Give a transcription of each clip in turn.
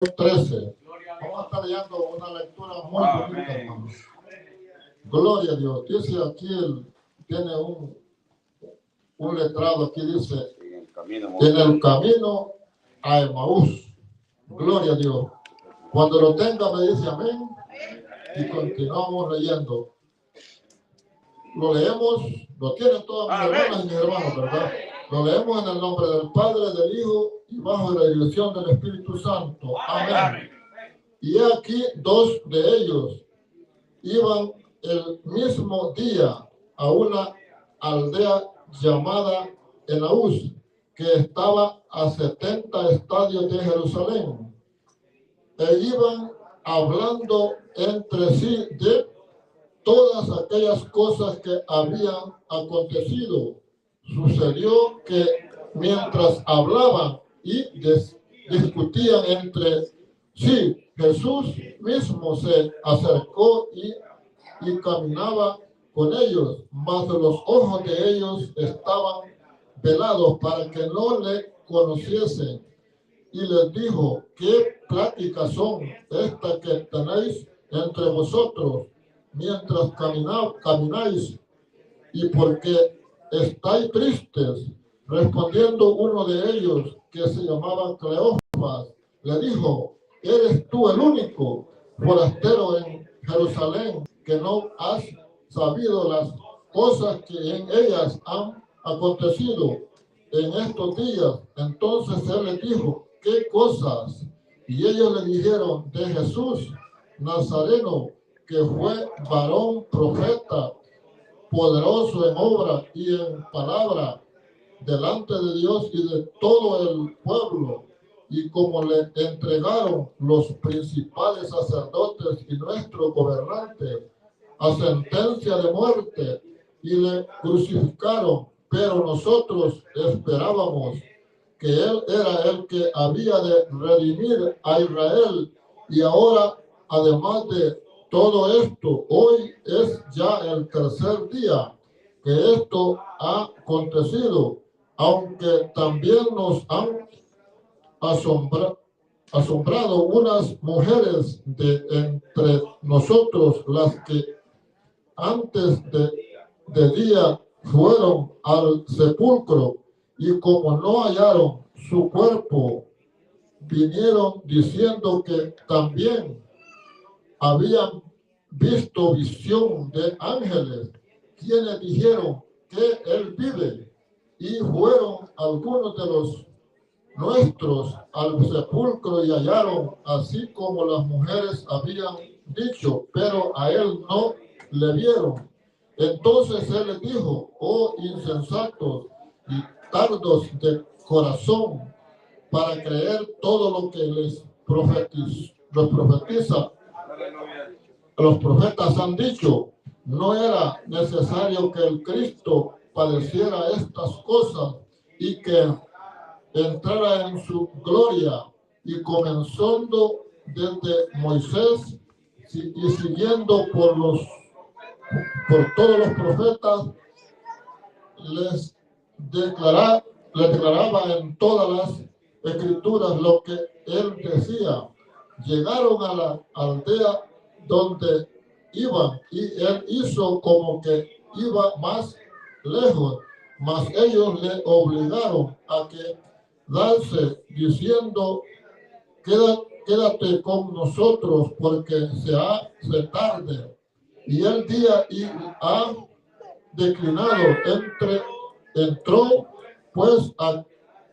13. Vamos a estar leyendo una lectura muy bonita, hermanos. Gloria a Dios. Dice aquí, tiene un letrado aquí, dice, en el camino a Emaús. Gloria a Dios. Cuando lo tenga me dice amén y continuamos leyendo. Lo leemos, lo tienen todas mis hermanas y mis hermanos, ¿verdad? Lo leemos en el nombre del Padre, del Hijo y bajo la dirección del Espíritu Santo. Amén. Y aquí dos de ellos iban el mismo día a una aldea llamada Emaús, que estaba a 70 estadios de Jerusalén, e iban hablando entre sí de todas aquellas cosas que habían acontecido. Sucedió que mientras hablaban y discutían entre sí, Jesús mismo se acercó y caminaba con ellos, mas los ojos de ellos estaban velados para que no le conociesen. Y les dijo: ¿qué pláticas son estas que tenéis entre vosotros mientras camináis? ¿Y por qué estáis tristes? Respondiendo uno de ellos, que se llamaba Cleofas, le dijo: ¿eres tú el único forastero en Jerusalén que no has sabido las cosas que en ellas han acontecido en estos días? Entonces él les dijo: ¿qué cosas? Y ellos le dijeron: de Jesús Nazareno, que fue varón profeta, poderoso en obra y en palabra delante de Dios y de todo el pueblo. Y como le entregaron los principales sacerdotes y nuestro gobernante a sentencia de muerte, y le crucificaron, pero nosotros esperábamos que él era el que había de redimir a Israel. Y ahora, además de todo esto, hoy es ya el tercer día que esto ha acontecido, aunque también nos han asombrado unas mujeres de entre nosotros, las que antes de día fueron al sepulcro, y como no hallaron su cuerpo, vinieron diciendo que también habían visto visión de ángeles, quienes dijeron que él vive. Y fueron algunos de los nuestros al sepulcro y hallaron así como las mujeres habían dicho, pero a él no le vieron. Entonces él les dijo: oh insensatos y tardos de corazón, para creer todo lo que los profetas han dicho. ¿No era necesario que el Cristo padeciera estas cosas y que entrara en su gloria? Y comenzando desde Moisés y siguiendo por todos los profetas, les declaraba en todas las escrituras lo que él decía. Llegaron a la aldea donde iban, y él hizo como que iba más lejos, mas ellos le obligaron a quedarse, diciendo: quédate con nosotros, porque se hace tarde y el día ha declinado. Entró pues a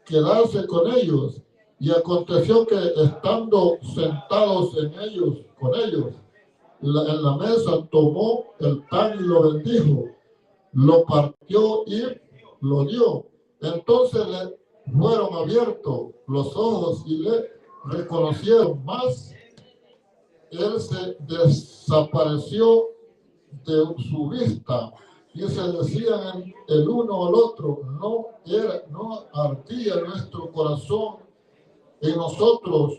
quedarse con ellos, y aconteció que estando sentados con ellos en la mesa, tomó el pan y lo bendijo, lo partió y lo dio. Entonces le fueron abiertos los ojos y le reconocieron, mas él se desapareció de su vista. Y se decían el uno al otro: no ardía nuestro corazón en nosotros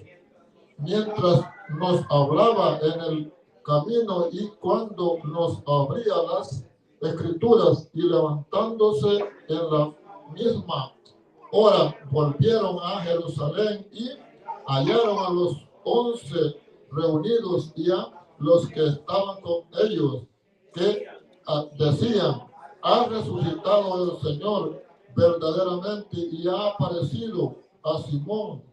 mientras nos hablaba en el camino y cuando nos abría las escrituras. Y levantándose en la misma hora, volvieron a Jerusalén y hallaron a los 11 reunidos, y a los que estaban con ellos, que decían: ha resucitado el Señor verdaderamente y ha aparecido a Simón.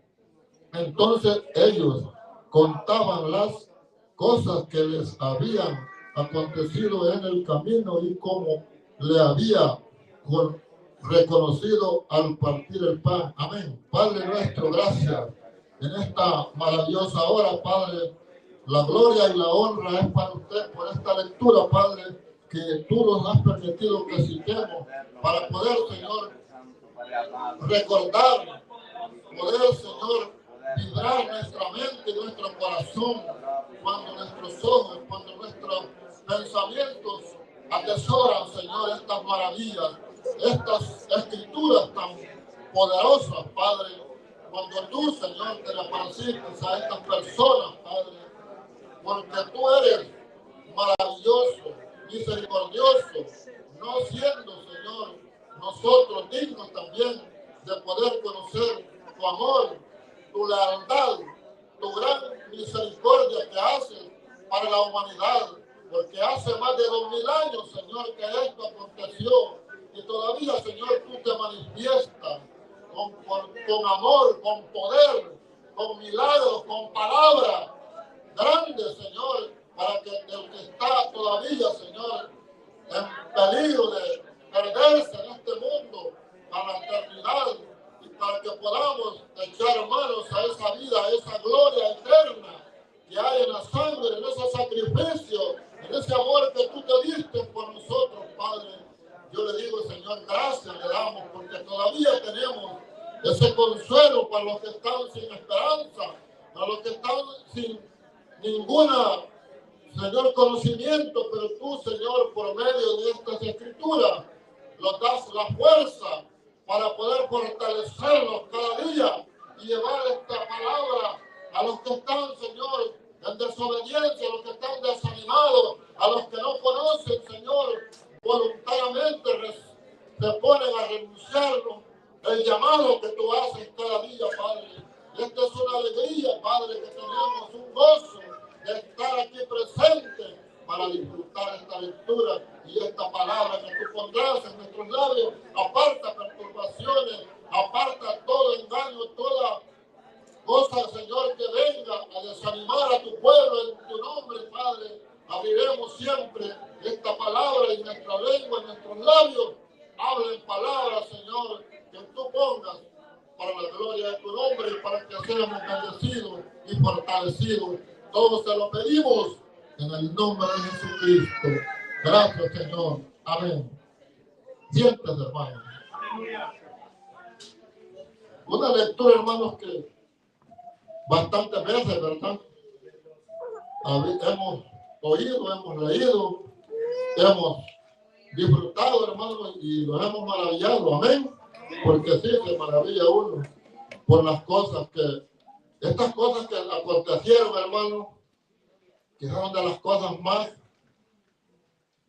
Entonces ellos contaban las cosas que les habían acontecido en el camino y cómo le había reconocido al partir el pan. Amén. Padre nuestro, gracias en esta maravillosa hora, Padre. La gloria y la honra es para usted por esta lectura, Padre, que tú nos has permitido que citemos para poder, Señor, recordar, poder, Señor, vibrar nuestra mente y nuestro corazón cuando nuestros ojos, cuando nuestros pensamientos atesoran, Señor, estas maravillas, estas escrituras tan poderosas, Padre. Cuando tú, Señor, te le apareciste a estas personas, Padre, porque tú eres maravilloso, misericordioso, no siendo, Señor, nosotros dignos también de poder conocer tu amor, tu lealtad, tu gran misericordia que haces para la humanidad, porque hace más de 2000 años, Señor, que esto aconteció, y todavía, Señor, tú te manifiestas con amor, con poder, con milagros, con palabras grandes, Señor, para que el que está todavía, Señor, en peligro de perderse en este mundo para la eternidad, y para que podamos echar manos a esa vida, a esa gloria eterna que hay en la sangre, en ese sacrificio, en ese amor que tú te diste por nosotros, Padre. Yo le digo, Señor, gracias le damos, porque todavía tenemos ese consuelo para los que están sin esperanza, para los que están sin ninguna, Señor, conocimiento, pero tú, Señor, por medio de estas escrituras, nos das la fuerza para poder fortalecerlos cada día y llevar esta palabra a los que están, Señor, en desobediencia, a los que están desanimados, a los que no conocen, Señor, voluntariamente se ponen a renunciar el llamado que tú haces cada día, Padre. Esta es una alegría, Padre, que tenemos un gozo de estar aquí presente para disfrutar esta lectura y esta palabra que tú pondrás en nuestros labios. Aparta perturbaciones, aparta todo engaño, toda cosa, Señor, que venga a desanimar a tu pueblo en tu nombre, Padre. Abriremos siempre esta palabra en nuestra lengua, en nuestros labios. Hablen palabras, Señor, que tú pongas para la gloria de tu nombre y para que seamos bendecidos y fortalecidos. Todos te lo pedimos en el nombre de Jesucristo. Gracias, Señor. Amén. Siéntese, hermano. Una lectura, hermanos, que bastantes veces, ¿verdad? Hemos oído, hemos leído, hemos disfrutado, hermanos, y nos hemos maravillado. Amén. Porque sí, se maravilla uno por las cosas estas cosas que acontecieron, hermano, que son de las cosas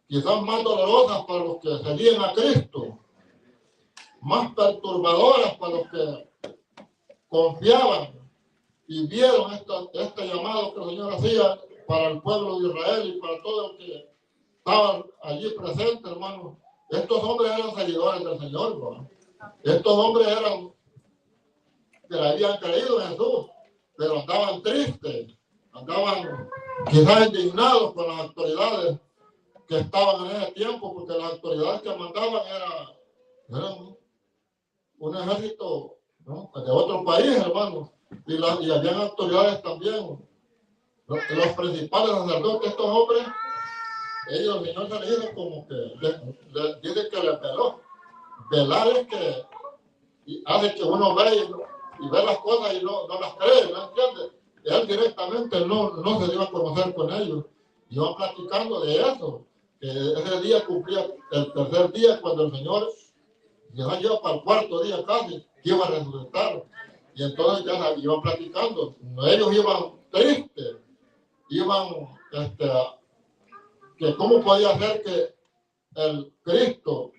quizás más dolorosas para los que seguían a Cristo, más perturbadoras para los que confiaban y vieron este llamado que el Señor hacía para el pueblo de Israel y para todos los que estaban allí presentes, hermano. Estos hombres eran seguidores del Señor, ¿no? Estos hombres que le habían creído en Jesús, pero andaban tristes, andaban quizás indignados con las autoridades que estaban en ese tiempo, porque las autoridades que mandaban eran un ejército, ¿no?, de otro país, hermano, y habían autoridades también. Los principales sacerdotes, estos hombres, ellos, el Señor se les dice como que dice que les veló. Velar es que hace que uno ve y ve las cosas y no las cree, ¿no entiende? Él directamente no se dio a conocer con ellos. Iban platicando de eso, que ese día cumplía el tercer día cuando el Señor ya iba para el cuarto día casi, que iba a resucitar. Y entonces ya iban platicando. Ellos iban tristes, iban, que cómo podía ser que el Cristo,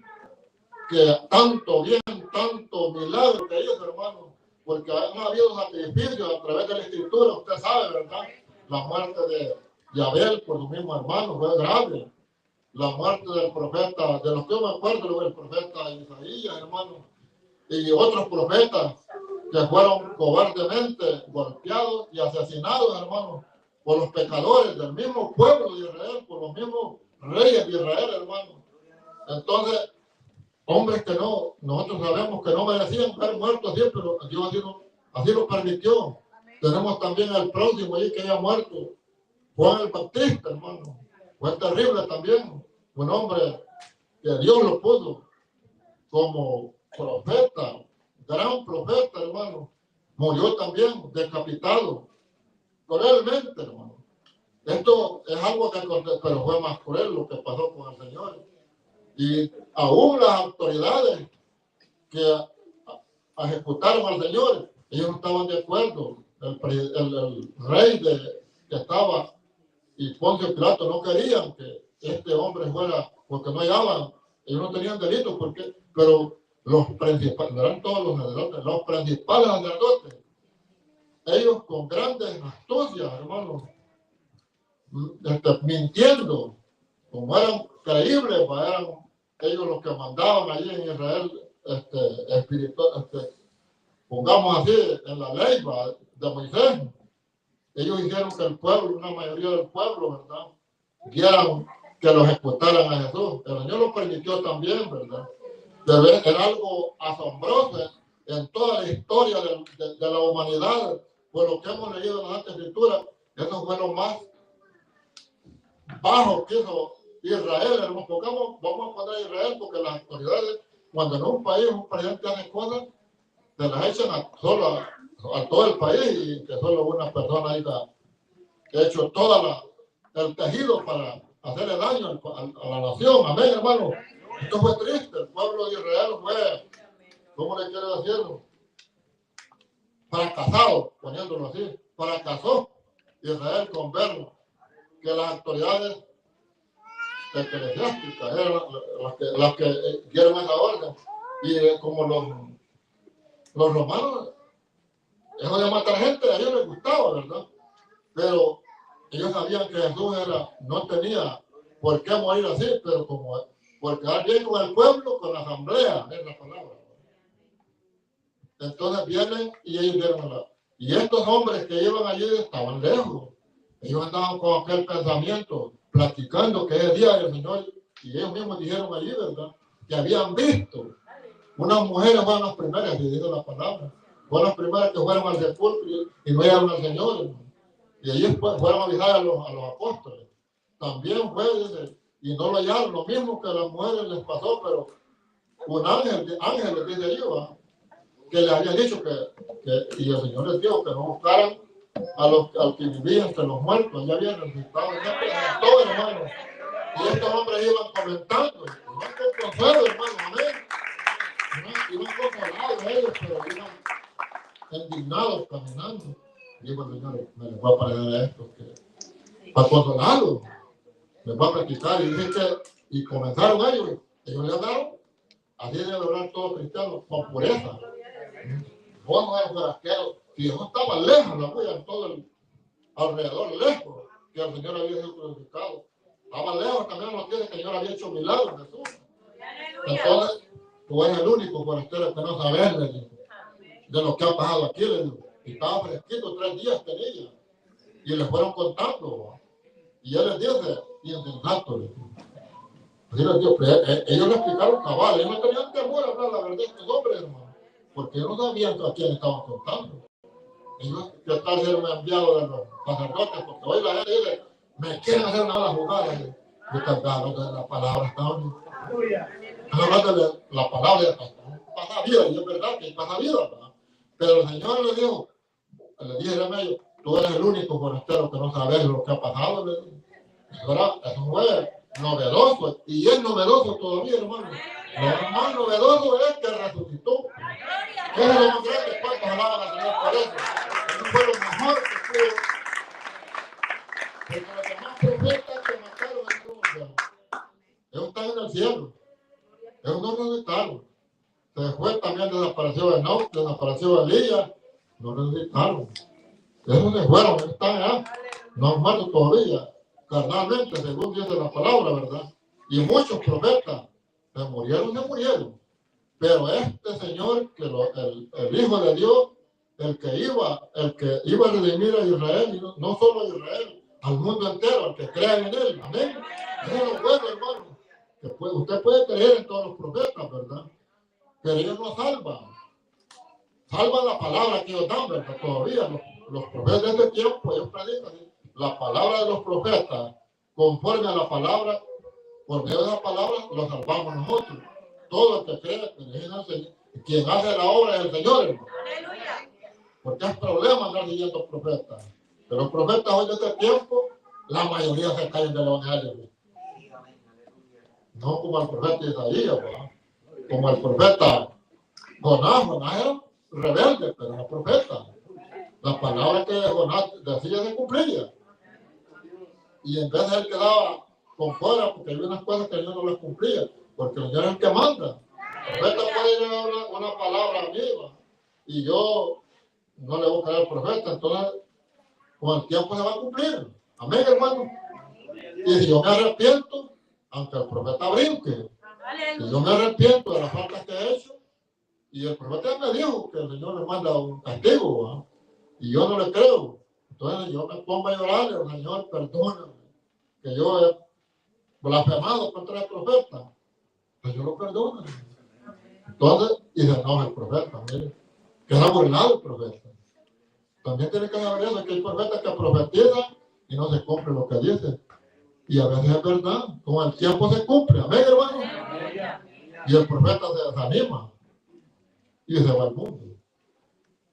que tanto bien, tanto milagro que ellos, hermanos, porque han habido sacrificios a través de la Escritura, usted sabe, ¿verdad? La muerte de Abel por su mismo hermano fue grave. La muerte del profeta, de los que yo me acuerdo, el profeta Isaías, hermano, y otros profetas que fueron cobardemente golpeados y asesinados, hermano, por los pecadores del mismo pueblo de Israel, por los mismos reyes de Israel, hermano. Entonces, hombres que no, nosotros sabemos que no merecían haber muerto así, pero Dios así lo permitió. Tenemos también al próximo ahí que haya muerto, Juan el Bautista, hermano. Fue terrible también, un hombre que Dios lo puso como profeta, gran profeta, hermano. Murió también decapitado, cruelmente, hermano. Esto es algo que, pero fue más cruel lo que pasó con el Señor. Y aún las autoridades que ejecutaron al Señor, ellos no estaban de acuerdo. El rey que estaba y Poncio Pilato no querían que este hombre fuera, porque no hallaban, ellos no tenían delito, pero los principales, no eran todos los sacerdotes, los principales sacerdotes, ellos con grandes astucias, hermanos, mintiendo, como eran creíbles, eran ellos los que mandaban allí en Israel, pongamos así, en la ley de Moisés. Ellos hicieron que el pueblo, una mayoría del pueblo, ¿verdad?, quieran que los ejecutaran a Jesús. El Señor lo permitió también, ¿verdad? Pero era algo asombroso en toda la historia de la humanidad, por lo que hemos leído en la Santa Escritura. Eso fue lo más bajo que hizo Israel, hermano. Vamos a poner a Israel, porque las autoridades, cuando en un país un presidente hace cosas, se las echan a todo el país, y que solo una persona haya hecho todo el tejido para hacerle daño a la nación. Amén, hermano. Esto fue triste. El pueblo de Israel fue, ¿cómo le quiero decirlo?, fracasado, poniéndolo así. Fracasó Israel con ver que las autoridades eclesiásticas eran las que dieron esa orden. Y como los romanos, eso de matar gente a ellos les gustaba, ¿verdad? Pero ellos sabían que Jesús no tenía por qué morir así, pero por quedar bien con el pueblo, con la asamblea, es la palabra. Entonces vienen y ellos dieron y estos hombres que iban allí estaban lejos. Ellos andaban con aquel pensamiento, platicando que es el día del Señor, y ellos mismos dijeron allí, ¿verdad?, que habían visto unas mujeres, fueron las primeras, y dijo la palabra, fueron las primeras que fueron al sepulcro y no hallaron al Señor, hermano. Y ellos fueron a avisar a los apóstoles. También fue, y no lo hallaron, lo mismo que a las mujeres les pasó, pero un ángel les dice yo, que les había dicho y el Señor les dijo que no buscaran al que vivía entre los muertos. Ya habían resucitado todo, hermano. Y estos hombres iban comentando, iban con consuelo, hermano, amén. Iban consolados ellos, pero iban indignados caminando. Digo el Señor, me les voy a parar a esto, para consolarlos, les voy a practicar. Y dice y comenzaron ellos le hablaron, así debe hablar todo cristiano, con pureza. Vos no eres forastero, si no estaba lejos la huella, todo alrededor, lejos, que el Señor había sido crucificado. Estaba lejos también los que el Señor había hecho milagros, Jesús. Entonces, tú eres el único forastero que no sabes de lo que ha pasado aquí, le digo. Y estaba fresquito, 3 días tenía. Y le fueron contando. Y él les dice, insensato. Así les digo, ellos le explicaron cabal. Ellos no tenían temor a hablar la verdad de estos hombres, hermano. Porque ellos no sabían a quién estaban contando. Ellos que tal ser un enviado de los sacerdotes, porque hoy la gente dice, me quieren hacer una mala jugada. Yo estaba hablando de la palabra, estaba hablando de la palabra, pasa vida, y es verdad que pasa vida, ¿verdad? Pero el Señor le dijo, le dije a ellos, tú eres el único forastero que no sabes lo que ha pasado. Eso fue novedoso, y es novedoso todavía, hermano. Lo más novedoso es que resucitó. Eso es lo más grande. ¿Cuántos alaban al Señor por eso? Eso fue lo mejor que pudo. Porque los demás profetas que mataron ellos están en el cielo. Ellos no resucitaron. Se fue también, desapareció Enoch, desapareció Elías, no necesitaron. Esos se fueron, están allá, no han muerto todavía, carnalmente, según dice la palabra, ¿verdad? Y muchos profetas se murieron. Pero este Señor, que el Hijo de Dios, el que iba a redimir a Israel, y no solo a Israel, al mundo entero, al que crea en él, amén. Eso es lo bueno, hermano. Usted puede creer en todos los profetas, ¿verdad? Pero ellos no salvan la palabra que ellos dan, ¿verdad? Todavía los profetas de este tiempo, ellos predican la palabra de los profetas, conforme a la palabra, por medio de la palabra, lo salvamos nosotros. Todo el que cree en el Señor, quien hace la obra es el Señor, hermano. Porque es problema andar siguiendo profetas. Pero los profetas hoy de este tiempo, la mayoría se caen del evangelio. No como el profeta Isaías, ¿verdad? Como el profeta Jonás era rebelde, pero era profeta. La palabra que Jonás decía se cumplía. Y en vez de él quedaba con fuera, porque había unas cosas que él no las cumplía, porque el Señor es el que manda. El profeta puede ir a una palabra amiga y yo no le voy a creer al profeta, entonces con el tiempo se va a cumplir. Amén, hermano. Y si yo me arrepiento, aunque el profeta brinque, si yo me arrepiento de las faltas que he hecho, y el profeta me dijo que el Señor me manda un castigo, ¿verdad? Y yo no le creo, entonces yo me pongo a llorarle, el Señor, perdóname, que yo he blasfemado contra el profeta, pues yo lo perdono. Entonces, y se enoja el profeta, mire, queda burlado el profeta. También tiene que saber eso, que hay profetas que profetizan y no se cumple lo que dicen. Y a veces es verdad, con el tiempo se cumple, amén, hermano. Y el profeta se desanima y se va al mundo.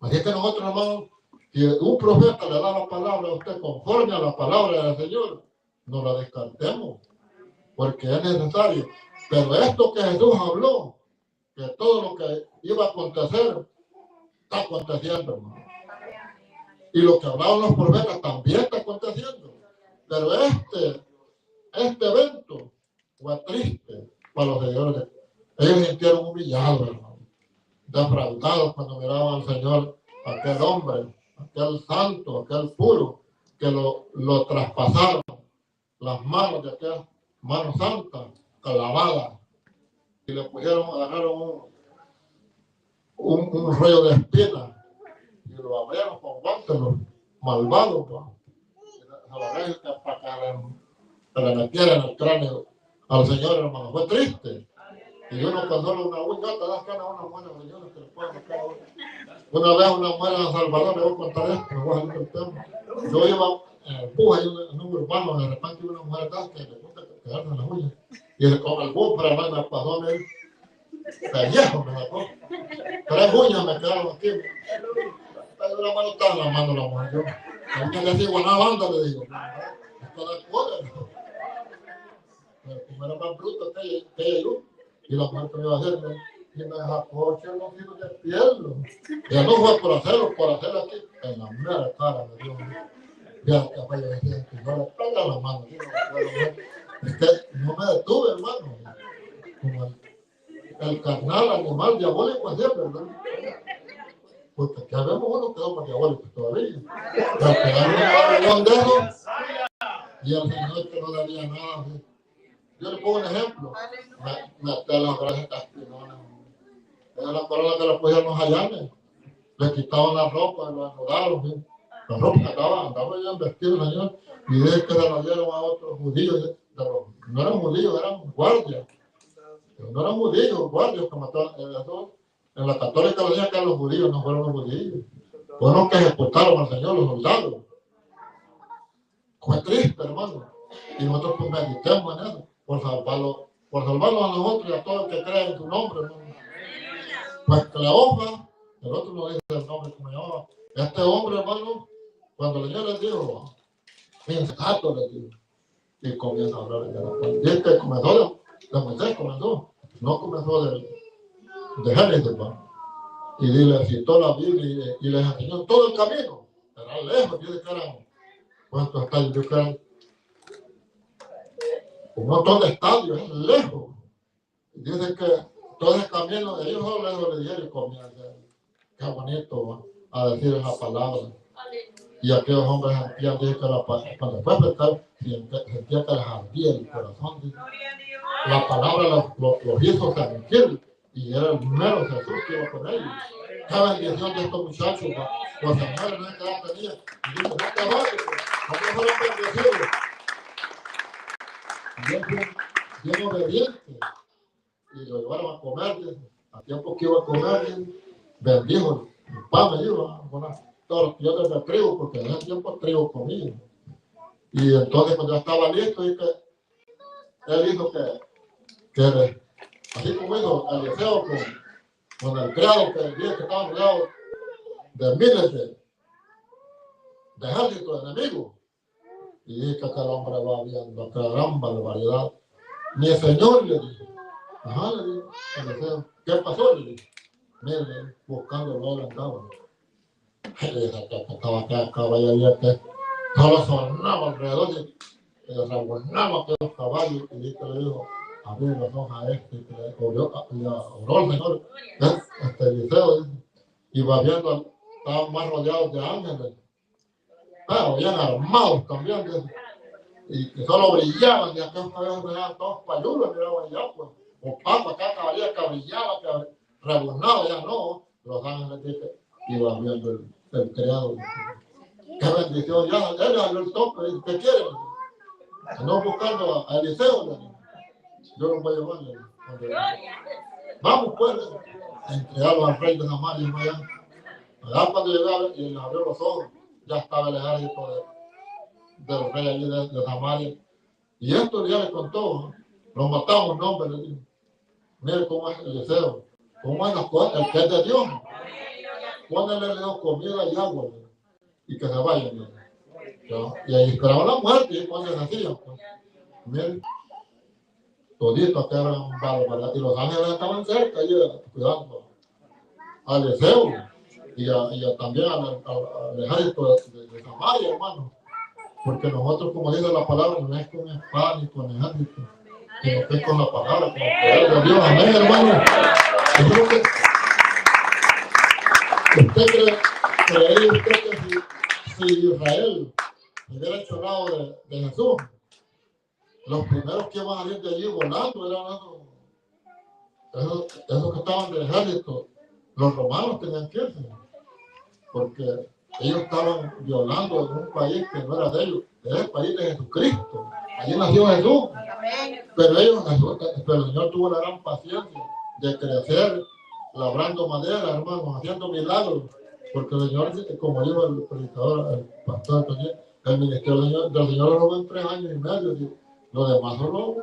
Así que nosotros, hermanos, si un profeta le da la palabra a usted conforme a la palabra del Señor, no la descartemos, porque es necesario. Pero esto que Jesús habló, que todo lo que iba a acontecer, está aconteciendo, hermano. Y lo que hablaban los profetas también está aconteciendo. Pero este evento fue triste para los seguidores. Ellos se sintieron humillados, hermano, defraudados cuando miraban al Señor, aquel hombre, aquel santo, aquel puro, que lo traspasaron las manos de aquella mano santa, clavada, y le agarraron un rollo de espinas y lo abrieron con guantes los malvados, ¿no? Para que le metieran el cráneo al Señor, hermano. Fue triste. Y uno con solo una uña, te das ganas a una mujer, señores, que le pueden meter a uno. Una vez una mujer en El Salvador, le voy a contar esto, me voy a salir del tema. Yo iba en el bus, hay un urbano, de repente una mujer atrás que le gusta quedarse en las uñas. Y con el bus para hablar me pasó, me pellejo me sacó. 3 uñas me quedaron aquí. Una mano estaba en la mano la mujer. Yo, la uña le digo, una banda, le digo. Esto es poder. Pero como era más bruto que ella y yo. Y la mujer que me iba a hacer, y me sacó 8 kilos de piel. Ya no fue por hacerlo aquí, en la mera cara me dio. Ya que fue, yo decía, que no le pega la mano. Es que no me detuve, hermano. Como el carnal animal diabólico así, ¿verdad? Porque aquí vemos uno que somos diabólicos todavía. Pero que un dedo y el Señor que no daría nada. ¿Sí? Yo le pongo un ejemplo. Meter las gracias castigonas. Era la corona que le pusieron los hayanes. Le quitaban la ropa, lo anudaron. ¿Sí? La ropa que andaba ya vestido, Señor. Y de que se lo dieron a otros judíos. No eran judíos, eran guardias. No eran judíos, guardias que mataron. En la católica decían que eran los judíos, no fueron los judíos. Fueron los que ejecutaron al Señor, los soldados. Fue triste, hermano. Y nosotros pues meditemos en eso, por salvarlo a nosotros y a todo el que cree en tu nombre, hermano. Pues Cleofa, el otro no dice el nombre como llamaba. Este hombre, hermano, cuando el Señor les dijo, insensato les dijo, y comienza a hablar de la cual. Y este comenzó de Moisés, no comenzó de Génesis, hermano. Y le citó la Biblia y les enseñó todo el camino. Era lejos, dice que eran, ¿cuántos estadios? Yo creo un montón de estadios, es lejos. Y dice que todo el camino, ellos son lejos le dijeron y comían. Qué bonito, ¿no? a decir esa palabra. Y aquellos hombres sentían que cuando fue a pescar, sentía que les ardía el corazón. La palabra los hizo sentir, y era el mero Jesús que iba con ellos. Cada bendición de estos muchachos, los señores no es que ya tenían. Y dice, no te vayas, no fueron bendecidos. Bien obediente. Y lo llevaron a comer, a tiempo que iba a comer, bendijo el pan, me dijo, todos los tíos de trigo, porque en ese tiempo trigo comía. Y entonces cuando ya estaba listo, y que él dijo que así como hizo Eliseo con el criado, que el día que estaba rodeado de miles de ejércitos enemigos. Y dije que aquel hombre va viendo aquella gran barbaridad. Mi señor le dijo, ajá, le dijo, Eliseo, ¿qué pasó? Le dijo, mire, buscando el andaba. Le dije que estaba acá, caballería, que solo sonaba alrededor y rebuznaba aquellos caballos. Y dije que le dijo, abrir los ojos a este, que le oró el Señor, Eliseo, y va viendo, estaban más rodeados de ángeles, pero bien armados también, y que solo brillaban, y aquellos cabellos eran todos payulos, miraban ya, pues, opaco, acá caballería que brillaba, que rebuznaba, ya no, los ángeles, dije, iba viendo el criado, qué bendición, ya, él abrió el tope, dice, ¿qué quieren? No buscando a Eliseo, yo lo voy a llevar, vamos pues, entregarlo al rey de Samaria, allá cuando llegaba y le abrió los ojos, ya estaba el ejército del rey allí de Samaria. Y esto ya le contó, lo matamos, no, hombre, le dijo, mire cómo es Eliseo, cómo es las cosas, el que es de Dios, pónganle le dio comida y agua, y que se vayan. Y ahí esperaban la muerte, y cuando se hacían, pues, mire, todito que eran barbaridad, y los ángeles estaban cerca, allí, cuidando a Eliseo, y también al ejército de Samaria, hermano. Porque nosotros, como dice la palabra, no es con espada ni con ejército, sino que es con la palabra, con el poder de Dios. Amén, hermano. Yo creo que usted cree usted que si Israel hubiera hecho lado de Jesús, los primeros que iban a salir de allí volando eran esos que estaban del ejército. Los romanos tenían que irse, porque ellos estaban violando en un país que no era de ellos, era el país de Jesucristo. Allí nació Jesús. Pero el Señor tuvo la gran paciencia de crecer, labrando madera, hermanos, haciendo milagros. Porque el Señor, como dijo el predicador, el pastor también, el ministerio del Señor lo robó en 3 años y medio. Y lo demás solo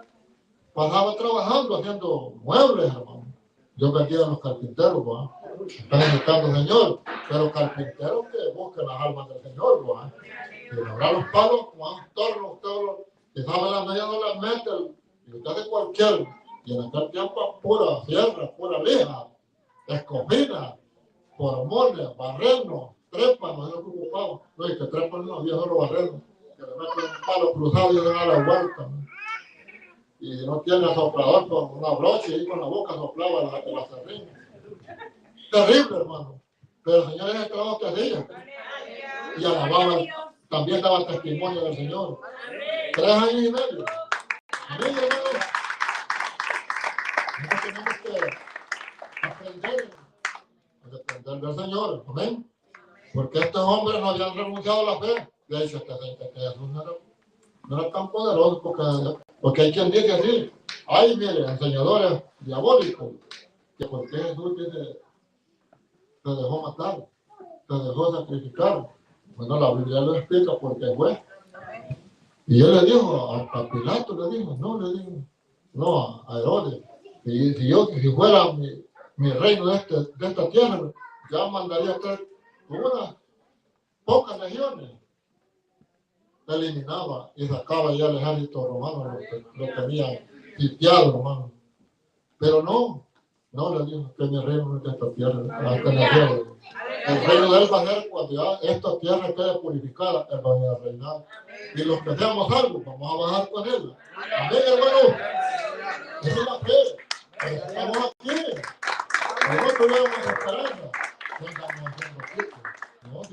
pasaba trabajando, haciendo muebles, hermano. Yo vendía a los carpinteros, ¿no? Están invitando al Señor, pero carpinteros que busquen las almas del Señor, ¿no? Que lograr los palos, como un torno, que sabe la medida no las mete, y usted hace cualquier, y en aquel tiempo pura sierra, pura lija, escopina, poromones, barrenos, trépanos, es lo que ocupamos. No, y que trépanos no había solo barrenos, que le meten un palo cruzado y le dan a la vuelta, ¿no? Y no tiene soplador con una brocha y con la boca soplaba la serrín. Terrible, hermano. Pero el Señor es el trabajo que hacía. Y alababa, también daba testimonio del Señor. 3 años y medio. Amén, hermano. Nosotros tenemos que aprender a depender del Señor. Amén. Porque estos hombres no habían renunciado a la fe. De hecho, que Jesús no era tan poderoso, porque hay quien dice así. Ay, mire, enseñadores diabólicos. Que porque Jesús dice, se dejó matar, se dejó sacrificar. Bueno, la Biblia lo explica porque fue. Y él le dijo, a Pilato le dijo, no, a Herodes. Y si fuera mi reino de esta tierra, ya mandaría a traer unas pocas legiones. Eliminaba y sacaba ya el ejército romano, lo tenía sitiado, hermano. Pero no le dijo que mi reino no es de esta tierra, el reino de él va a ser cuando ya esta tierra quede purificada, él va a reinar. Y los que seamos salvos, vamos a bajar con él. Amén, hermano. Esa es la fe. Estamos aquí. Nosotros tenemos esperanza. ¿Qué estamos haciendo aquí?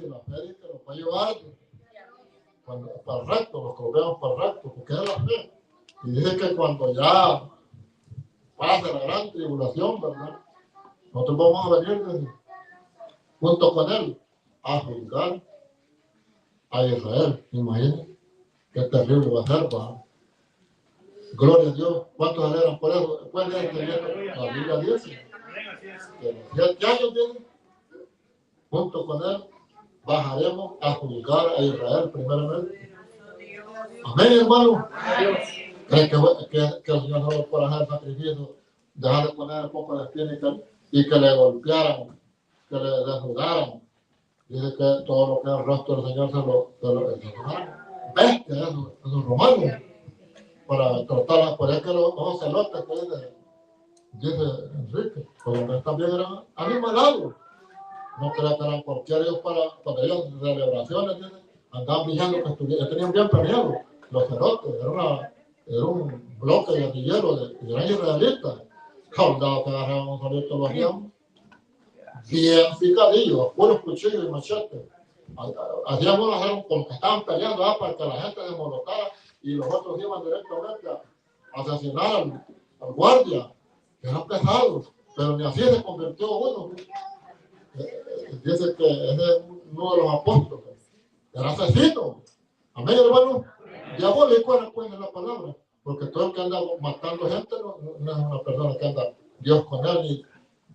y la fe dice que nos va a llevar para el recto, los que lo vean para el recto, porque es la fe. Y dice que cuando ya pase la gran tribulación, ¿verdad? Nosotros vamos a venir junto con él a juzgar a Israel. Imagínense qué terrible va a ser, ¿verdad? Gloria a Dios. ¿Cuántos alegran por eso? ¿Cuál es el la Biblia dice? Que en los 7 años viene, junto con él, bajaremos a juzgar a Israel primeramente. Amén, hermano. ¿Creen que el Señor no lo puede hacer sacrificio, dejar de poner un poco de espina y que le golpearan, que le desnudaran? Dice que todo lo que es el rostro del Señor se lo bestia, esos romanos, para tratar, por eso que los celotes que dice Enrique, porque también eran animalados. No creo que eran cualquier ellos para ellos celebraciones, andaban viendo que tenían bien planeado los celotes, era un bloque de guerrilleros de gran israelitas. Soldados que agarraban un solito los hacían bien picadillos, puros cuchillos y machetes. Hacían unos porque estaban peleando para que la gente desmonotara y los otros iban directamente a asesinar al guardia, que eran pesados, pero ni así se convirtió uno. Dice que es uno de los apóstoles, era asesino. Amén, hermano. Diabólico era pues en la palabra, porque todo el que anda matando gente no es una persona que anda Dios con él, y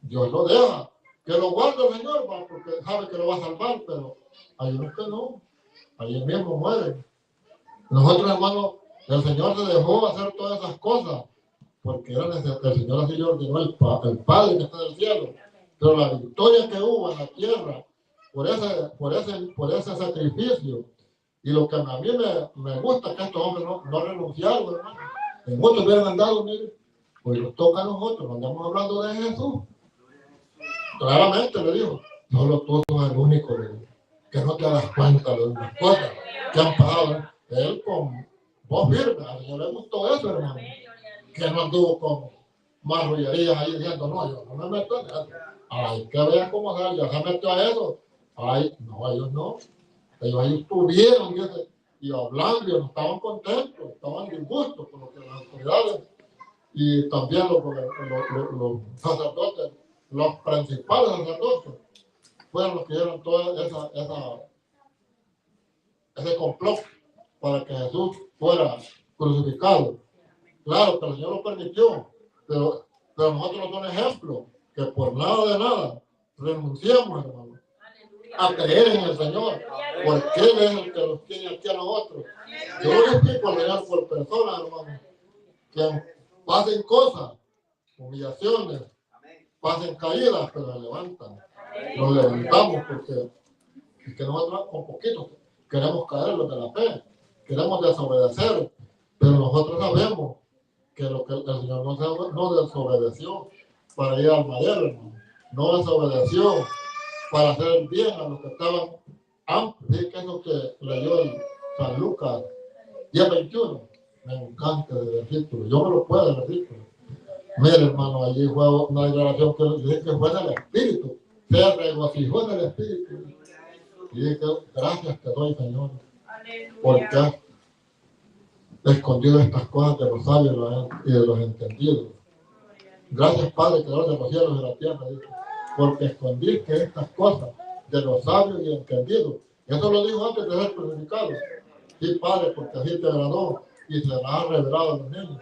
Dios lo deja. Que lo guarde el Señor, porque sabe que lo va a salvar, pero hay unos que no, ahí mismo mueren. Nosotros, hermanos, el Señor se dejó hacer todas esas cosas, porque era el Señor así le ordenó el Padre que está en el cielo. Pero la victoria que hubo en la tierra, por ese sacrificio, y lo que a mí me gusta, que estos hombres no renunciaron, hermano. En muchos hubieran andado, mire, pues nos toca a nosotros, andamos hablando de Jesús. Claramente le dijo, solo tú sos el único, que no te das cuenta de las cosas que han pasado. Él con voz firme, a Señor le gustó eso, hermano. Que no anduvo con marrullerías ahí diciendo, no, yo no me meto en eso. Ay, que vean cómo ya se metió a eso. Ay, no, ellos no. Ellos ahí estuvieron y hablando, y no estaban contentos, estaban disgustos con lo que las autoridades y también los sacerdotes, los principales sacerdotes, fueron los que dieron toda ese complot para que Jesús fuera crucificado. Claro que el Señor lo permitió, pero nosotros somos un ejemplo que por nada de nada renunciamos, hermano, a creer en el Señor, porque Él es el que nos tiene aquí a nosotros. Yo no explico al Señor por personas, hermano, que pasen cosas, humillaciones, pasen caídas, pero se levantan. Nos levantamos porque nosotros con poquito queremos caer los de la fe, queremos desobedecer, pero nosotros sabemos que lo que el Señor no desobedeció para ir al madero, hermano. No desobedeció para hacer el bien a los que estaban amplios. ¿Sí? Que es lo que leyó el San Lucas 10:21. Me encanta el versículo. Yo me lo puedo el versículo. Mire, hermano, allí fue una declaración que dice que fue en el Espíritu. Se regocijó en el Espíritu. Y dice que gracias te doy, Señor, porque has escondido estas cosas de los sabios y de los entendidos. Gracias, Padre, creador de los cielos y de la tierra, dice, porque escondiste estas cosas de los sabios y entendidos. Eso lo dijo antes de ser crucificado. Sí, Padre, porque así te agradó y se las ha revelado a los niños.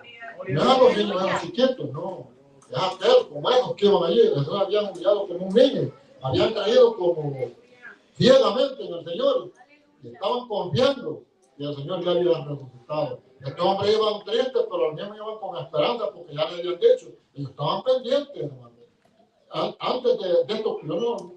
No a los niños, eran chiquitos, no. Es aquel, como esos que iban allí, esos habían humillado como un niño, habían caído como ciegamente en el Señor y estaban confiando que el Señor ya había resucitado. Estos hombres iban tristes, pero los niños iban con esperanza porque ya les habían dicho, ellos estaban pendientes, hermano. Antes de esto, yo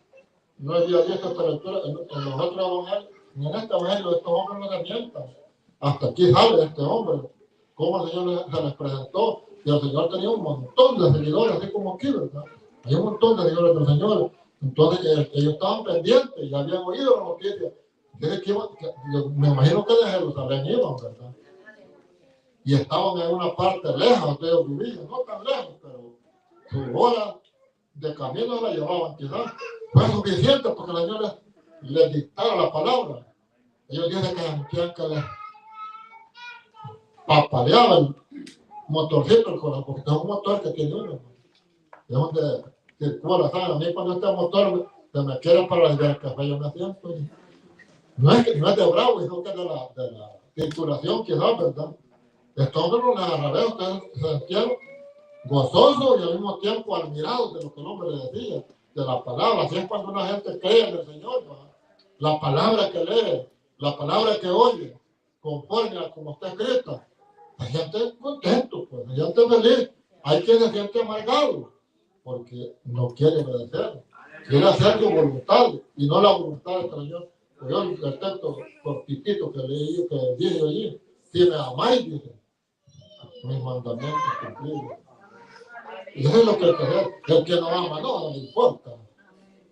no había visto esta lectura en los otros evangelios, ni en este evangelio, estos hombres no se mientan. Hasta aquí sale este hombre, cómo el Señor se les presentó, y el Señor tenía un montón de seguidores, así como aquí, ¿verdad? Hay un montón de seguidores del Señor. Entonces ellos estaban pendientes y habían oído la noticia. Me imagino que de Jerusalén iban, ¿verdad? Y estaban en una parte lejos de ellos vivían, no tan lejos, pero su hora de camino la llevaban, quizás. Fue suficiente porque el Señor les dictara la palabra. Ellos dicen que sentían que les papaleaba el motorcito, porque es un motor que tiene uno. Es donde circula la sangre. A mí cuando este motor se me quiere paralizar el café, yo me siento. No es de bravo, sino que es de la circulación que da, ¿verdad? Este hombre no le agarraba, ustedes se sentían gozosos y al mismo tiempo admirados de lo que el hombre le decía, de la palabra. Así es cuando una gente cree en el Señor, ¿verdad? La palabra que lee, la palabra que oye, conforme a como está escrita. Hay gente contento, pues, hay gente feliz. Hay quien se siente amargado porque no quiere obedecer, quiere hacer su voluntad y no la voluntad del Señor. Yo el texto cortitito que leí yo, que dije allí, si me amáis, dice, mis mandamientos cumplidos. Y eso es lo que hay que hacer. El que no ama, no le importa.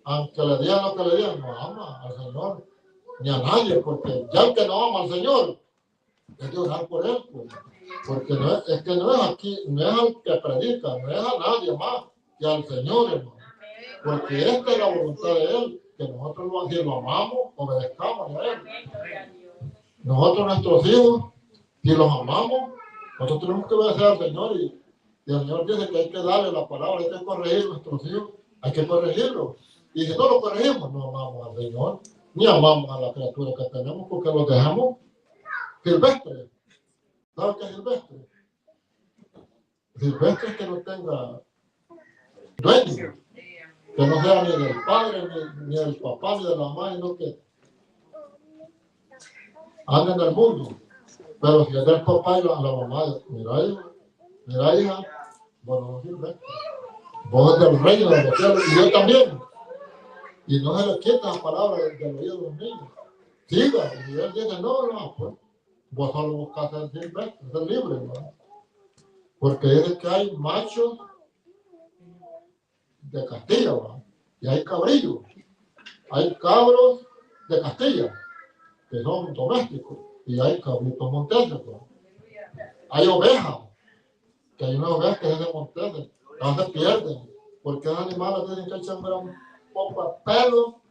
Aunque le digan lo que le digan, no ama al Señor, ni a nadie, porque ya el que no ama al Señor, hay que orar por él, pues. Porque es que no es aquí, no es al que predica, no es a nadie más que al Señor, hermano. Porque esta es la voluntad de Él, que nosotros si lo amamos, obedezcamos a Él. Nosotros, nuestros hijos, si los amamos, nosotros tenemos que obedecer al Señor y el Señor dice que hay que darle la palabra, hay que corregir a nuestros hijos, hay que corregirlos. Y si no lo corregimos, no amamos al Señor, ni amamos a la criatura que tenemos, porque los dejamos silvestres. ¿Saben qué es silvestre? Silvestre es que no tenga dueño, que no sea ni del padre, ni del papá, ni de la mamá, sino que anda en el mundo. Pero si es del papá y la mamá, mira hija, bueno, no sirve. Vos es del reino de los cielos, y yo también. Y no se le quita la palabra del oído de los niños. Siga, y él dice, no, pues, vos solo buscas ser silvestre, ser libre, ¿no? Porque dice que hay machos de Castilla, ¿no? Y hay cabrillos, hay cabros de Castilla, que son domésticos, y hay cabritos monteses, ¿no? Hay ovejas, que hay una oveja que es de monteses, no se pierden, porque los animales tienen que echar un poco de pelo,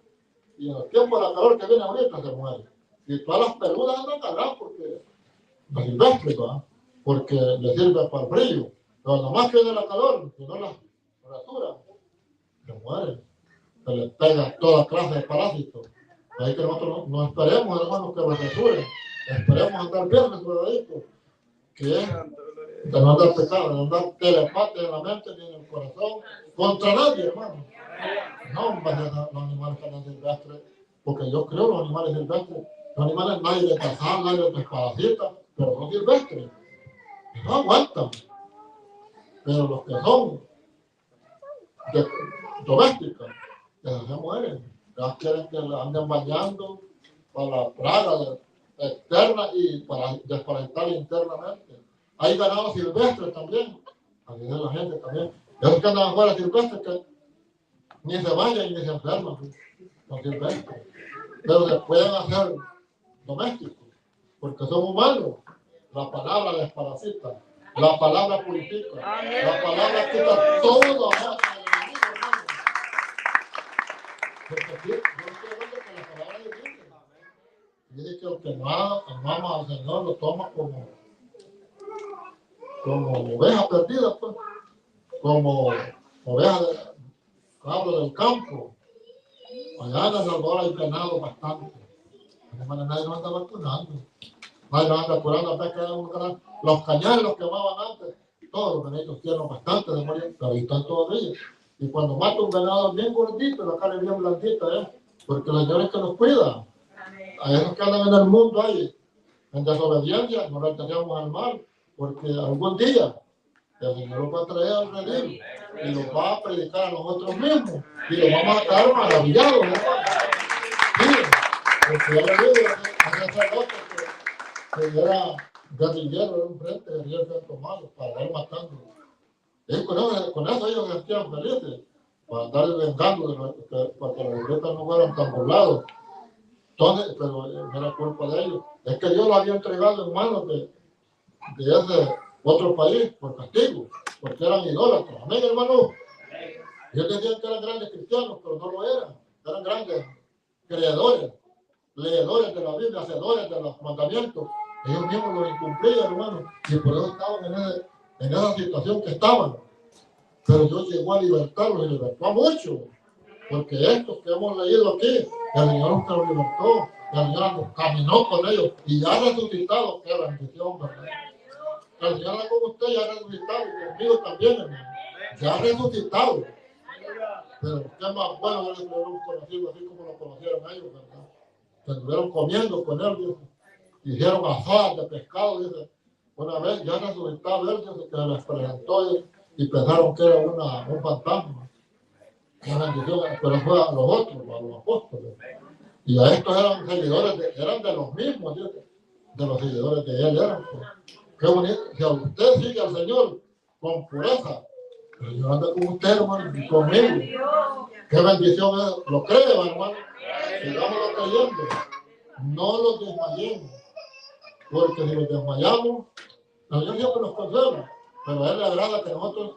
y en el tiempo de la calor que viene ahorita se muere. Y todas las peludas andan cargadas porque las silvestres, ¿no? Porque le sirve para el frío, pero nada más que viene la calor, si no las rasuran, se mueren. Se les pega toda clase de parásitos. Ahí que nosotros no esperemos, hermanos, que los rasuren. Esperemos andar bien resguardaditos, que es de no andar pecado, de no andar telepate en la mente ni en el corazón, contra nadie, hermano. No, los animales que andan silvestres, porque yo creo los animales silvestres, los animales nadie les cazan, nadie les desparasita, pero son silvestres, no aguantan. Pero los que son domésticos, se mueren. Ya quieren que la anden bañando para la plaga externa y para desparasitar internamente. Hay ganados silvestres también, así de la gente también. Esos que andan afuera silvestres que ni se bañan ni se enferman, son silvestres. Pero se pueden hacer domésticos, porque son humanos. La palabra les parasita, la palabra purifica, la palabra quita todo amor al enemigo, hermano. Porque aquí, yo estoy hablando que la palabra de Dios dice que el que no ama al Señor lo toma como oveja perdida, pues, como oveja de cabro del campo. Allá en El Salvador hay ganado bastante. Además, nadie nos anda vacunando. Nadie nos anda curando hasta que los cañales, los quemaban antes. Todos los ganaditos tienen bastante de morir, pero ahí están todavía. Y cuando mata un ganado bien gordito, la carne bien blanquita, porque el Señor es que nos cuida. A esos que andan en el mundo ahí, en desobediencia, no les tenemos al mal, porque algún día el Señor los va a traer al redil y los va a predicar a nosotros mismos y los vamos a quedar maravillados, ¿no? Sí, porque ya le digo, hace sacerdote que era guerrillero, era un frente guerrillero de Tomás, para ir matando. Y con eso ellos se sentían felices, para andar vengando, para que los guerreros no fueran tan burlados. Entonces, pero no era culpa de ellos. Es que Dios lo había entregado en manos de ese otro país por castigo, porque eran idólatras. Amén, hermano. Ellos decían que eran grandes cristianos, pero no lo eran. Eran grandes creedores, leedores de la Biblia, hacedores de los mandamientos. Ellos mismos los incumplían, hermano, y por eso estaban en esa situación que estaban. Pero Dios llegó a libertarlos y libertó a muchos. Porque estos que hemos leído aquí, el Señor los libertó, el Señor caminó con ellos y ya ha resucitado. Qué bendición, ¿verdad? El Señor está con usted, ya ha resucitado, y conmigo también, hermano. Ya ha resucitado. Pero qué más bueno que lo hubieran conocido así como lo conocieron ellos, ¿verdad? Que estuvieron comiendo con él, dice. Hicieron asadas de pescado, dice. Una vez ya resucitado él, dice, que les presentó y pensaron que era un fantasma. Qué bendición, pero fue a los otros, a los apóstoles. Y a estos eran seguidores, eran de los mismos, dice, de los seguidores de él. Eran, pues. Qué bonito. Si usted sigue al Señor con pureza, el Señor anda con usted, hermano, y conmigo. Qué bendición es. ¿Lo cree, hermano? Sigámoslo creyendo. No los desmayemos. Porque si los desmayamos, el Señor siempre nos consuela. Pero a Él le agrada que nosotros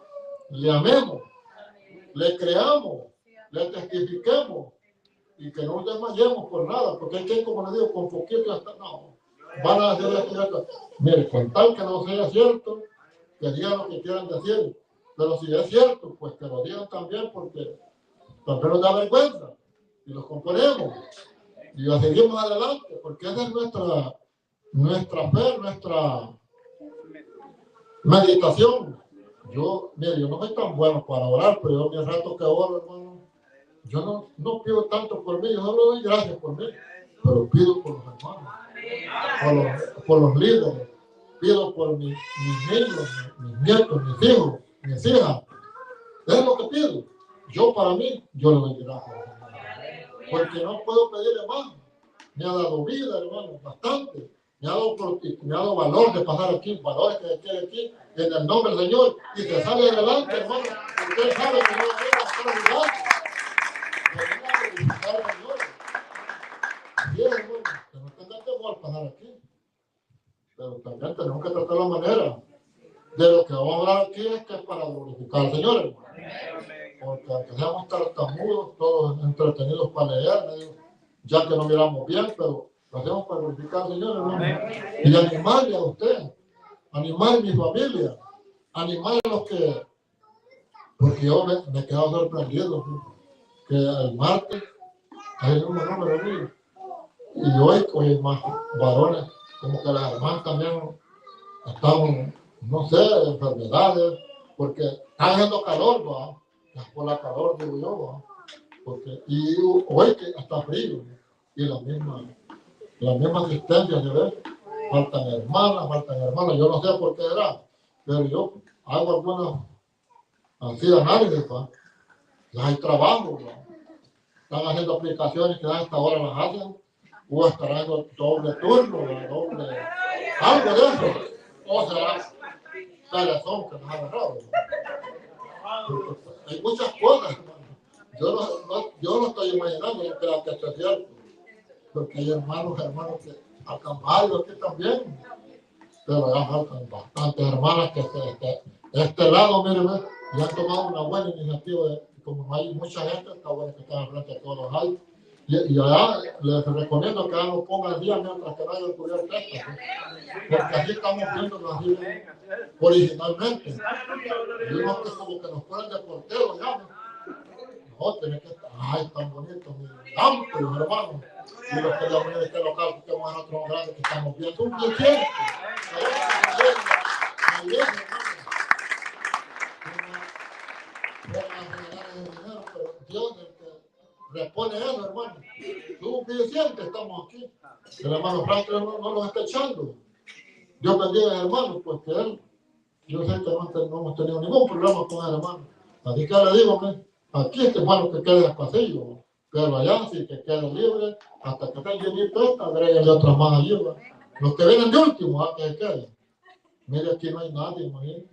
le amemos, le creamos, le testifiquemos y que no nos desmayemos por nada. Porque hay que, como le digo, con poquito hasta no. Van a decir esto y esto. Mire, con tal que no sea cierto, que digan lo que quieran decir. Pero si es cierto, pues que lo digan también, porque también nos da vergüenza. Y los componemos. Y lo seguimos adelante, porque esa es nuestra fe, nuestra meditación. Mire, yo no soy tan bueno para orar, pero yo mi rato que oro, hermano, yo no pido tanto por mí, yo no le doy gracias por mí, pero pido por los hermanos, por los líderes, pido por mis niños, mis nietos, mis hijos, mis hijas. Es lo que pido. Yo para mí, yo le doy gracias, porque no puedo pedirle más. Me ha dado vida, hermano, bastante. Me ha dado valor de pasar aquí, valores que quiere aquí, en el nombre del Señor, y se sale adelante, hermano. Usted sabe que no va a estar ayudando. Venga a visitar al Señor. Sí, hermano, que no tenga temor pasar aquí. Pero también tenemos que tratar la manera. De lo que vamos a hablar aquí es que es para glorificar al Señor, hermano. Porque aunque seamos tartamudos, todos entretenidos para leer, ya que no miramos bien, pero lo hacemos para glorificar al Señor, hermano. Y animarle a usted, animar a mi familia, animar a los que, porque yo me he quedado sorprendido, que el martes hay un número de niños, y hoy más varones, como que las hermanas también están, no sé, enfermedades, porque está haciendo calor, ¿va? Por la calor, digo yo, ¿va? Porque, y hoy que está frío, y la misma asistencia se ve, faltan hermanas, yo no sé por qué era, pero yo hago algunas así análisis, ¿va? Ya hay trabajo, ¿va? Están haciendo aplicaciones que a esta hora las hacen, o estarán haciendo doble turno, doble, algo de eso, o sea, telezón que nos ha agarrado. Hay muchas cosas, hermano. Yo no estoy imaginando lo que esto es cierto, porque hay hermanos que acamparon aquí también, pero ya faltan bastantes hermanas que este lado, mire, ya han tomado una buena iniciativa, como hay mucha gente, está bueno que están frente a todos los altos. Y allá les recomiendo que lo pongan al día mientras que no haya descubierto esto, porque así estamos viendo así originalmente. Y uno que como que nos ponen de portero ya, no, tiene que estar, ay, tan bonito, amplio, hermano. Y los que ya vienen de este local, que estamos en otro grande que estamos viendo, un bien cierto. Dios responde eso, hermano. Tú suficiente, estamos aquí. El hermano Franklin no nos está echando. Dios bendiga al hermano, pues que él, yo sé que no hemos tenido ningún problema con el hermano. Así que le digo, aquí es bueno que quede el pasillo, pero allá sí que quede libre, hasta que esté llenito esta, agréguenle otras más ayuda. Los que vienen de último, que queden. Mire, aquí no hay nadie, imagínate.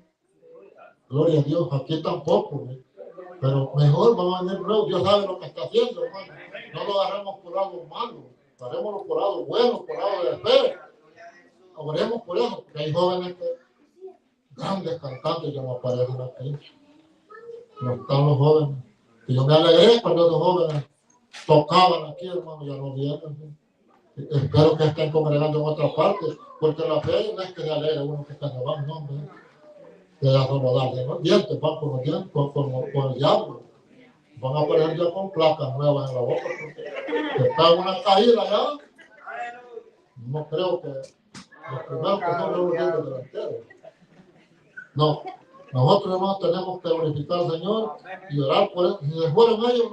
Gloria a Dios, aquí tampoco, pero mejor vamos a venir nuevo. Dios sabe lo que está haciendo, hermano. No lo agarremos por algo malo, haremos por algo bueno, por algo de fe. Oremos por eso, porque hay jóvenes grandes cantantes que no aparecen aquí. No están los jóvenes. Y yo me alegré cuando los jóvenes tocaban aquí, hermano, ya no vienen. Espero que estén congregando en otra parte, porque la fe no es que se alegre uno que está llevando, no, hombre. Que ya solo darle los dientes, van con los dientes, con el diablo. Van a aparecer ya con placas nuevas en la boca, porque está una caída ya. No creo que los primeros que son los dientes delanteros. No, nosotros hermanos tenemos que glorificar al Señor y orar por él. Si se fueron ellos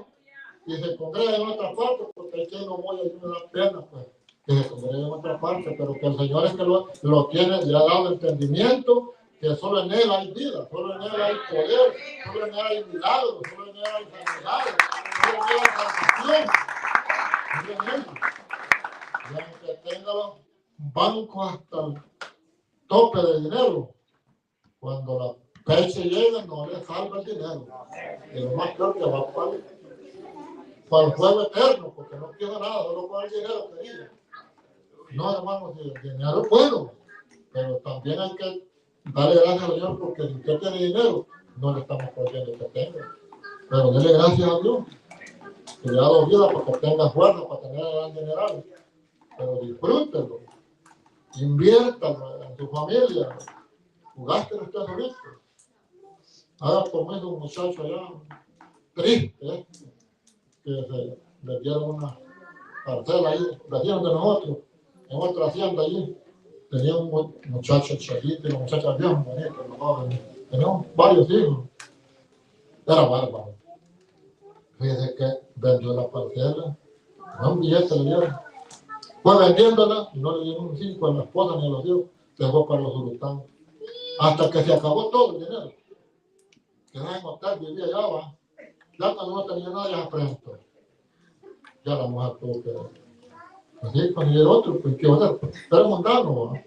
y se congregan en otra parte, porque hay que no voy a ir a dar pena, pues, que se congreguen en otra parte, pero que el Señor es que lo tiene, le ha dado entendimiento, que solo en Él hay vida, solo en Él hay poder, solo en Él hay milagros, solo en Él hay sanidades, solo en Él hay salvación, solo en Él. Y aunque tenga los bancos hasta el tope de dinero, cuando la peche llega no le salva el dinero. Y lo más peor que va para el fuego eterno, porque no quiere nada, solo con el dinero que diga. No, hermano, el dinero es bueno, pero también hay que darle gracias al Señor, porque si usted tiene dinero, no le estamos prohibiendo que tenga. Pero dele gracias a Dios, que le ha dado vida para que tenga fuerza, para tener gran general. Pero disfrútelo, inviértalo en su familia, gástelo usted solito. Haga como es un muchacho allá, triste, que le dieron una parcela ahí, vecinos de nosotros, en otra hacienda allí. Tenía un muchacho chavito y una muchacha bien bonita, tenían varios hijos. Era bárbaro. Fíjese que vendió la parcela, no un billete le dieron. Fue vendiéndola y no le dieron un 5 a la esposa ni a los hijos, se fue para los Surután. Hasta que se acabó todo el dinero. Quedaba en hotel, vivía allá, va. Ya cuando no tenía nada, ya se presentó. Ya la mujer tuvo que... Así, cuando llegó el otro, pues, ¿qué va a hacer? Pero mundano, ¿va?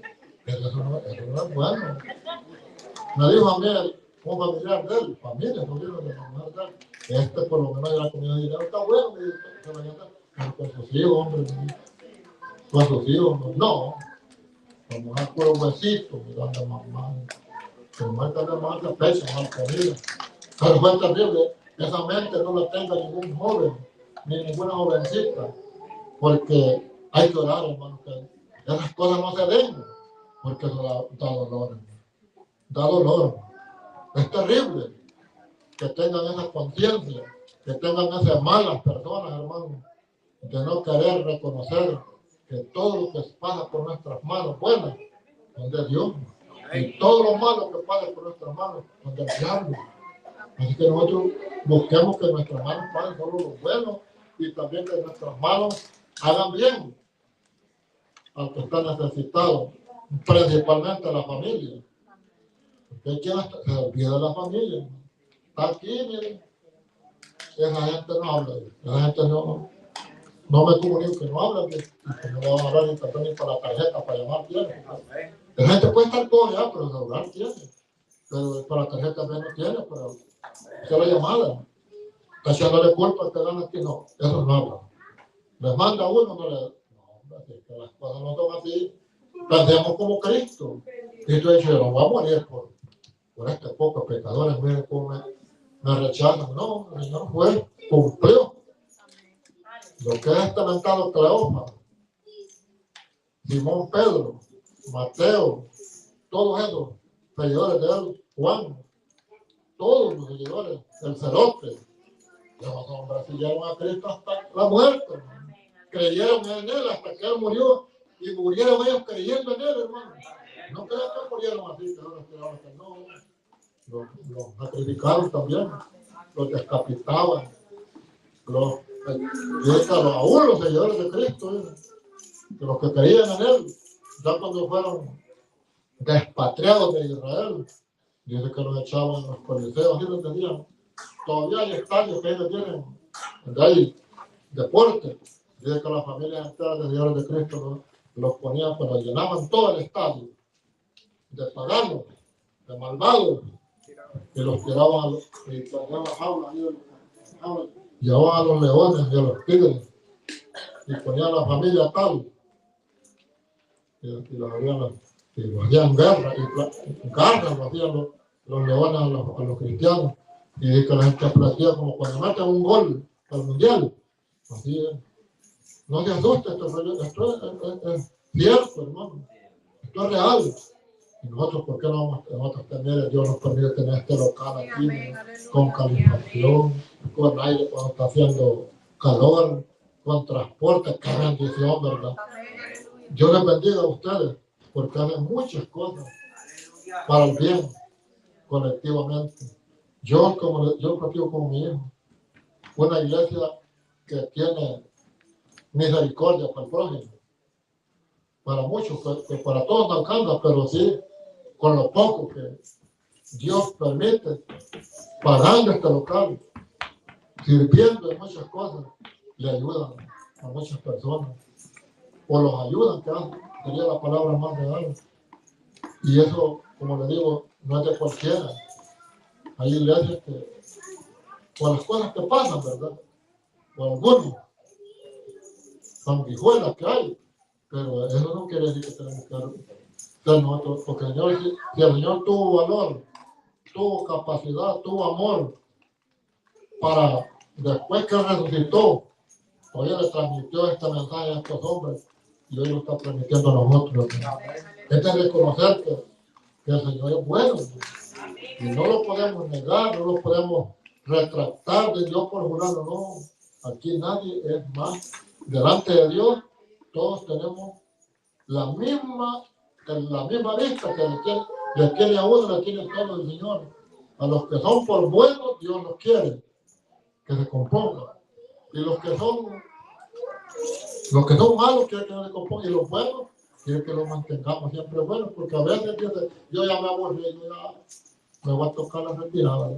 Eso no es bueno. Me dijo a mí un familiar de él, familia, sobrino de la mujer de él, por lo menos ya la comida de dinero está bueno, me dijo, pero con sus hijos, hombre, con sus hijos, no, la mujer puro huesito, mirando a mamá, que mujer también más de pecho, más comida, pero fue terrible, esa mente no la tenga ningún joven, ni ninguna jovencita, porque hay que orar, hermano, que esas cosas no se den, porque eso da dolor, da dolor. Es terrible que tengan esa conciencia, que tengan esas malas personas, hermano, de no querer reconocer que todo lo que pasa por nuestras manos buenas son de Dios, y todo lo malo que pasa por nuestras manos son del diablo. Así que nosotros busquemos que nuestras manos pasen solo lo bueno y también que nuestras manos hagan bien al que está necesitado, principalmente a la familia. Porque hay quien se olvida de la familia. Está aquí, miren. Esa gente no habla. Esa gente no me comunico, que no habla. Que no le van a hablar ni también ni para la tarjeta, para llamar tiene. La gente puede estar todo ya, pero el celular tiene. Pero para la tarjeta también no tiene, pero es la llamada. Echándole culpa al que gana aquí, no. Eso no habla. Les manda uno, no le... No, que las cosas no son así. Pensemos como Cristo. Cristo dice, no va a morir por este poco pecadores, miren cómo me rechazan. No, el Señor fue, cumplió. Lo que es testamentado Cleófas, Simón Pedro, Mateo, todos esos seguidores de él, Juan, todos los seguidores, el celote, los hombres siguieron a Cristo hasta la muerte, hermano. Creyeron en él hasta que él murió y murieron ellos creyendo en él, hermano. No creo que murieron así, que no. Los sacrificaron también, los decapitaban, aún los seguidores de Cristo, de los que creían en él, ya cuando fueron despatriados de Israel, dice que los echaban en los coliseos, así lo entendían. Todavía hay estadios que ellos tienen, donde hay deporte, dice que las familias enteras de seguidores de Cristo los ponían, pero llenaban todo el estadio, de paganos, de malvados, y los tiraban a las jaulas, llevaban a los leones y a los tigres y ponían a la familia tal y los hacían guerra y cargas lo hacían los leones a los cristianos y que la gente aplaudía como cuando meten un gol al mundial Así es. No se asuste, esto es cierto, hermano. Esto es real. Y nosotros, ¿por qué no vamos a nosotros tener? Dios nos permite tener este local aquí, ¿no? Con calefacción, con aire cuando está haciendo calor, con transporte, qué bendición, ¿verdad? Dios les bendiga a ustedes, porque hacen muchas cosas para el bien, colectivamente. Yo platico con mi hijo, una iglesia que tiene misericordia para el prójimo. Para muchos, que para todos no alcanza, pero sí, con lo poco que Dios permite, pagando este local, sirviendo en muchas cosas, le ayudan a muchas personas, o los ayudan, que sería la palabra más real. Y eso, como le digo, no es de cualquiera. Hay iglesias que, por las cosas que pasan, ¿verdad? Por algunos, sanguijuelas que hay, pero eso no quiere decir que tenemos que ser nosotros, porque el Señor, si el Señor tuvo valor, tuvo capacidad, tuvo amor, para después que resucitó, hoy le transmitió este mensaje a estos hombres y hoy lo está transmitiendo a nosotros. Es de reconocer que el Señor es bueno y no lo podemos negar, no lo podemos retractar de Dios por jurarlo, no. Aquí nadie es más. Delante de Dios, todos tenemos la misma vista que le tiene a uno, le tiene todo el Señor. A los que son por buenos, Dios los quiere que se compongan. Y los que son malos, quiere que no se compongan. Y los buenos, quiere que los mantengamos siempre buenos, porque a veces yo ya me aburrí, yo ya me voy a tocar la retirada,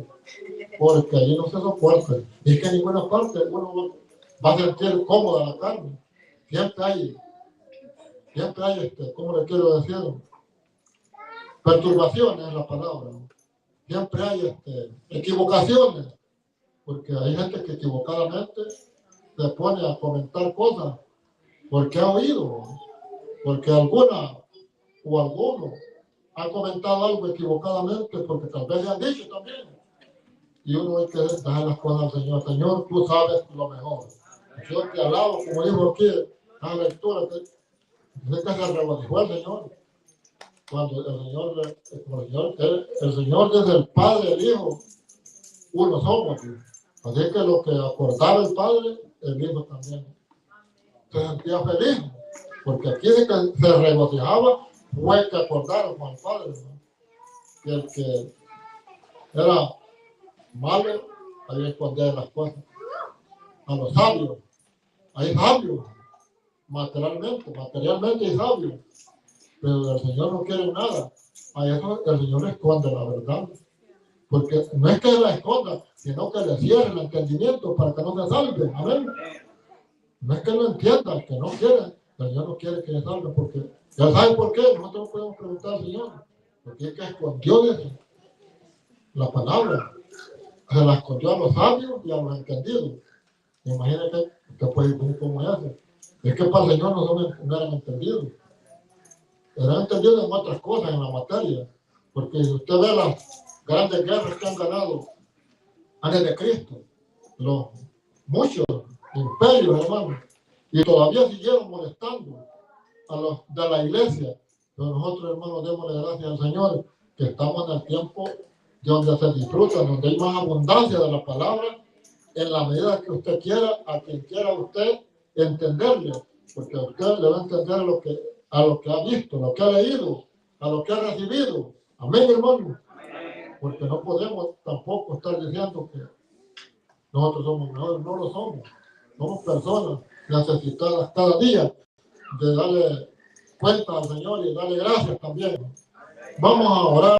porque allí no se soporta. Y es que en ninguna parte uno va a sentir cómoda la carne. Siempre hay, ¿cómo le quiero decir? Perturbaciones en la palabra. Siempre hay equivocaciones, porque hay gente que equivocadamente se pone a comentar cosas porque ha oído, porque alguna o alguno ha comentado algo equivocadamente porque tal vez le han dicho también. Y uno hay que dejar las cosas al Señor. Señor, tú sabes lo mejor. Yo te alabo, como dijo aquí en la lectura, que se regocijó el Señor. Cuando el Señor desde el Padre y el Hijo, uno somos. Así que lo que acordaba el Padre, el Hijo también se sentía feliz, porque aquí de que se regocijaba fue que acordaron con el Padre, ¿no? Y el que era malo, había que esconder las cosas. A los sabios, hay sabios, materialmente hay sabios, pero el Señor no quiere nada. A eso el Señor le esconde la verdad, porque no es que la esconda, sino que le cierre el entendimiento para que no se salve. Amén. No es que no entienda, que no quiere, el Señor no quiere que se salve, porque ya saben por qué. Nosotros podemos preguntar al Señor, porque es que escondió de la palabra, se la escondió a los sabios y a los entendidos. Imagínate, usted puede decir cómo es. Es que para el Señor no eran entendidos. Eran entendidos en otras cosas, en la materia. Porque si usted ve las grandes guerras que han ganado antes de Cristo, muchos imperios, hermanos, y todavía siguieron molestando a los de la iglesia. Pero nosotros, hermanos, démosle gracias al Señor que estamos en el tiempo donde se disfruta, donde hay más abundancia de la palabra, en la medida que usted quiera, a quien quiera usted entenderle, porque a usted le va a entender a lo que ha visto, lo que ha leído, a lo que ha recibido. Amén, hermano. Porque no podemos tampoco estar diciendo que nosotros somos mejores, no lo somos. Somos personas necesitadas cada día de darle cuenta al Señor y darle gracias también. Vamos a orar.